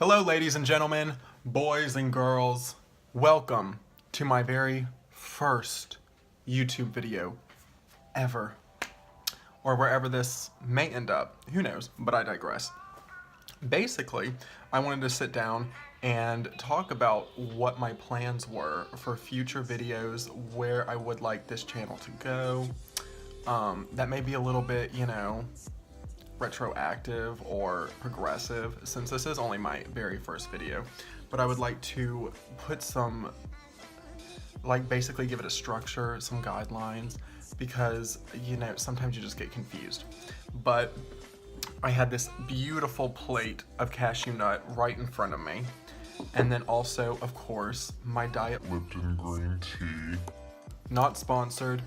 Hello, ladies and gentlemen, boys and girls. Welcome to my very first YouTube video ever. Or wherever this may end up. Who knows, but I digress. Basically, I wanted to sit down and talk about what my plans were for future videos, where I would like this channel to go. That may be a little bit, retroactive or progressive, since this is only my very first video, but I would like to put some, basically give it a structure, some guidelines, because sometimes you just get confused. But I had this beautiful plate of cashew nut right in front of me, and then also, of course, my Diet Lipton green tea. Not sponsored.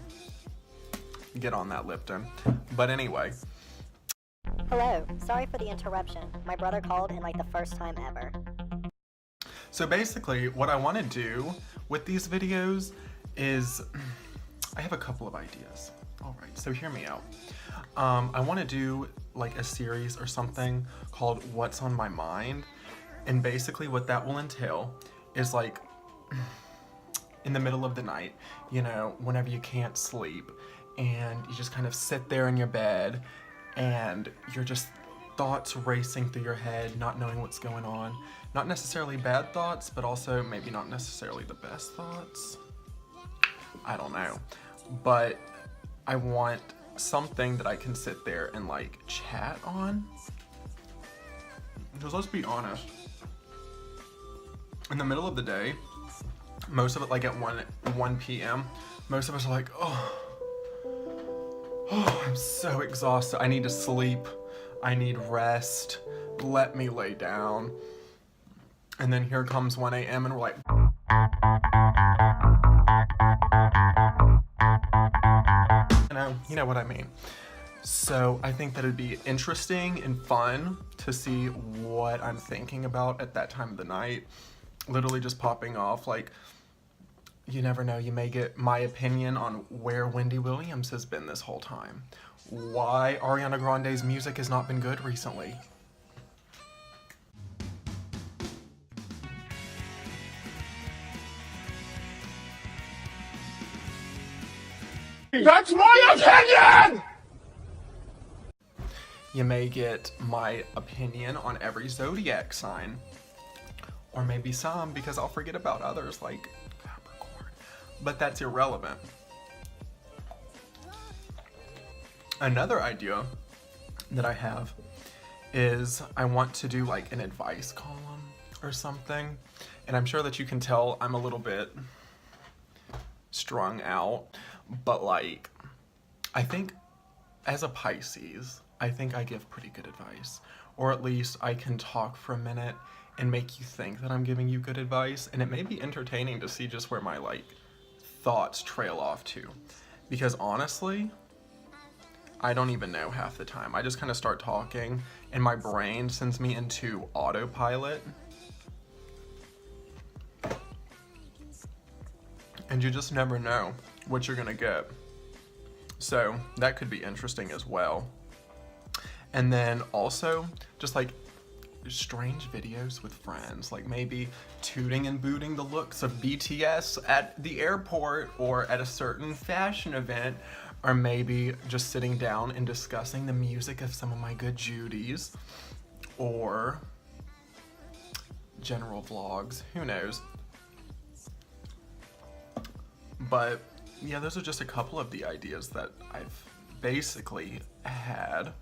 Get on that, Lipton. But anyway. Hello, sorry for the interruption. My brother called in the first time ever. So basically, what I want to do with these videos is, I have a couple of ideas. Alright, so hear me out. I want to do a series or something called What's on My Mind, and basically what that will entail is in the middle of the night, whenever you can't sleep, and you just kind of sit there in your bed, and you're just thoughts racing through your head, not knowing what's going on. Not necessarily bad thoughts, but also maybe not necessarily the best thoughts. I don't know. But I want something that I can sit there and chat on. Because let's be honest, in the middle of the day, most of it at 1 p.m., most of us are like, oh, I'm so exhausted. I need to sleep. I need rest. Let me lay down. And then here comes 1 a.m. and we're like, you know what I mean. So I think that it'd be interesting and fun to see what I'm thinking about at that time of the night. Literally just popping off you never know, you may get my opinion on where Wendy Williams has been this whole time. Why Ariana Grande's music has not been good recently. That's my opinion! You may get my opinion on every zodiac sign. Or maybe some, because I'll forget about others like Capricorn. But that's irrelevant. Another idea that I have is I want to do an advice column or something. And I'm sure that you can tell I'm a little bit strung out. But I think as a Pisces, I think I give pretty good advice. Or at least I can talk for a minute and make you think that I'm giving you good advice. And it may be entertaining to see just where my thoughts trail off to. Because honestly, I don't even know half the time. I just kind of start talking and my brain sends me into autopilot. And you just never know what you're gonna get. So that could be interesting as well. And then also just strange videos with friends, maybe tooting and booting the looks of BTS at the airport or at a certain fashion event, or maybe just sitting down and discussing the music of some of my good Judies, or general vlogs, who knows. But yeah, those are just a couple of the ideas that I've basically had.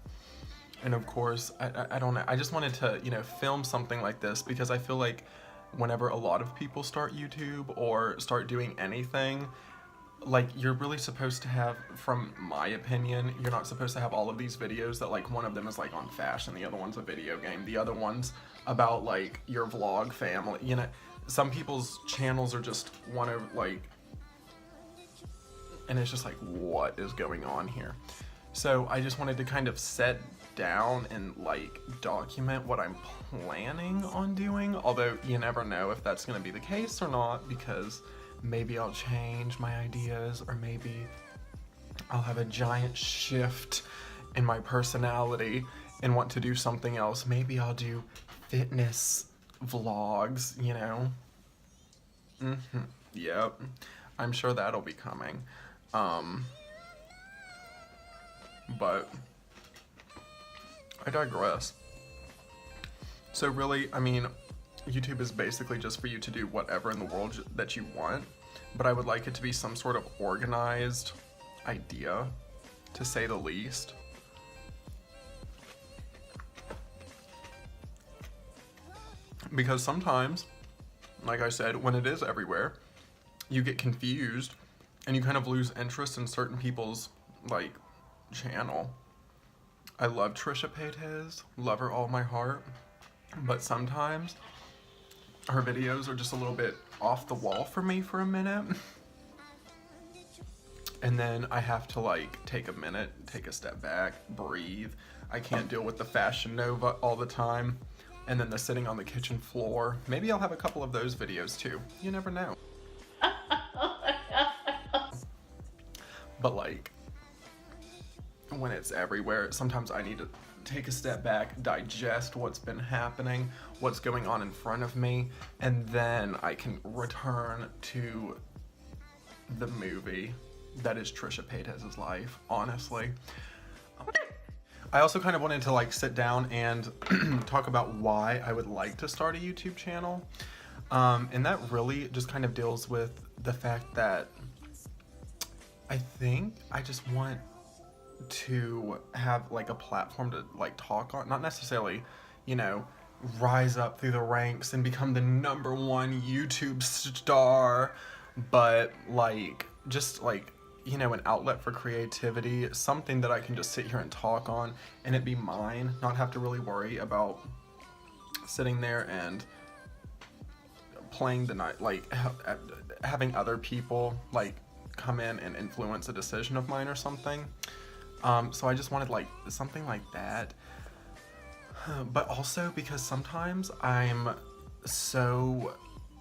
And of course, I don't know, I just wanted to, film something like this because I feel like whenever a lot of people start YouTube or start doing anything, you're really supposed to have, from my opinion, you're not supposed to have all of these videos that one of them is on fashion, the other one's a video game, the other one's about your vlog family, some people's channels are just one of and it's just what is going on here? So I just wanted to kind of set down and document what I'm planning on doing, although you never know if that's going to be the case or not, because maybe I'll change my ideas, or maybe I'll have a giant shift in my personality and want to do something else. Maybe I'll do fitness vlogs, you know. Yep. I'm sure that'll be coming. But I digress. So really, I mean, YouTube is basically just for you to do whatever in the world that you want, but I would like it to be some sort of organized idea, to say the least. Because sometimes, like I said, when it is everywhere, you get confused and you kind of lose interest in certain people's, like, channel. I love Trisha Paytas, love her all my heart, but sometimes her videos are just a little bit off the wall for me for a minute. And then I have to, like, take a minute, take a step back, breathe. I can't deal with the Fashion Nova all the time. And then the sitting on the kitchen floor. Maybe I'll have a couple of those videos too. You never know. But like, when it's everywhere, sometimes I need to take a step back, digest what's been happening, what's going on in front of me, and then I can return to the movie that is Trisha Paytas' life, honestly. I also kind of wanted to like sit down and talk about why I would like to start a YouTube channel. And that really just kind of deals with the fact that I think I just want to have like a platform to like talk on, not necessarily, you know, rise up through the ranks and become the #1 YouTube star, but like just like, you know, an outlet for creativity, something that I can just sit here and talk on and it be mine, not have to really worry about sitting there and playing the night, like having other people like come in and influence a decision of mine or something. So I just wanted like something like that, but also because sometimes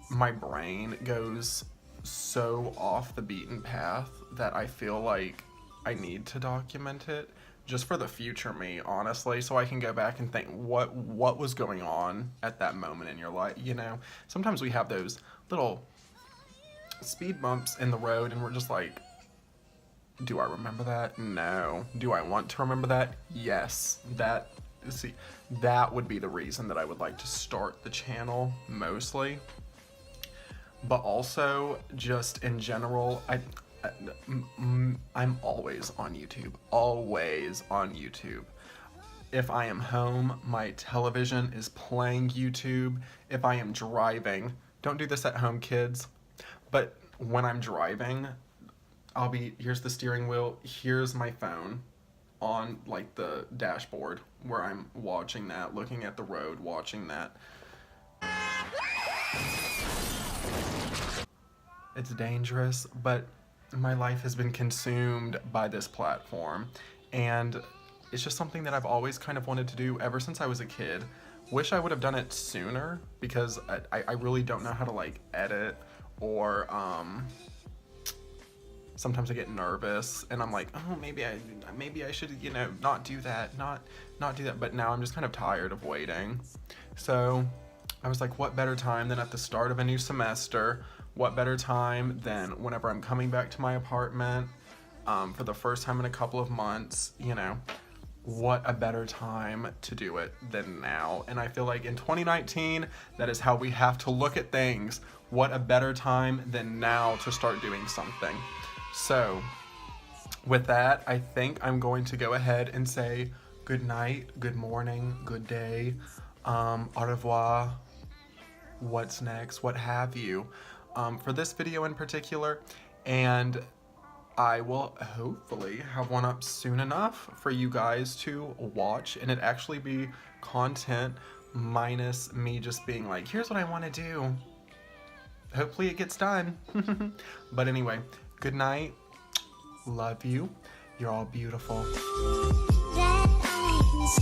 my brain goes so off the beaten path that I feel like I need to document it just for the future me, honestly, so I can go back and think what was going on at that moment in your life. You know, sometimes we have those little speed bumps in the road and we're just like, do I remember that? No. Do I want to remember that? Yes. That would be the reason that I would like to start the channel mostly. But also, just in general, I'm always on YouTube. Always on YouTube. If I am home, my television is playing YouTube. If I am driving, don't do this at home, kids, but when I'm driving, here's the steering wheel, here's my phone on like the dashboard where I'm watching that, looking at the road, watching that. It's dangerous, but my life has been consumed by this platform, and it's just something that I've always kind of wanted to do ever since I was a kid. Wish I would have done it sooner, because I really don't know how to like edit, or sometimes I get nervous and I'm like, oh, maybe I should, you know, not do that, not do that, but now I'm just kind of tired of waiting. So I was like, what better time than at the start of a new semester? What better time than whenever I'm coming back to my apartment for the first time in a couple of months, you know, what a better time to do it than now. And I feel like in 2019, that is how we have to look at things. What a better time than now to start doing something. So with that, I think I'm going to go ahead and say good night, good morning, good day, au revoir, what's next, what have you, for this video in particular. And I will hopefully have one up soon enough for you guys to watch, and it actually be content minus me just being like, here's what I want to do. Hopefully it gets done. But anyway, good night. Love you. You're all beautiful. Red eyes.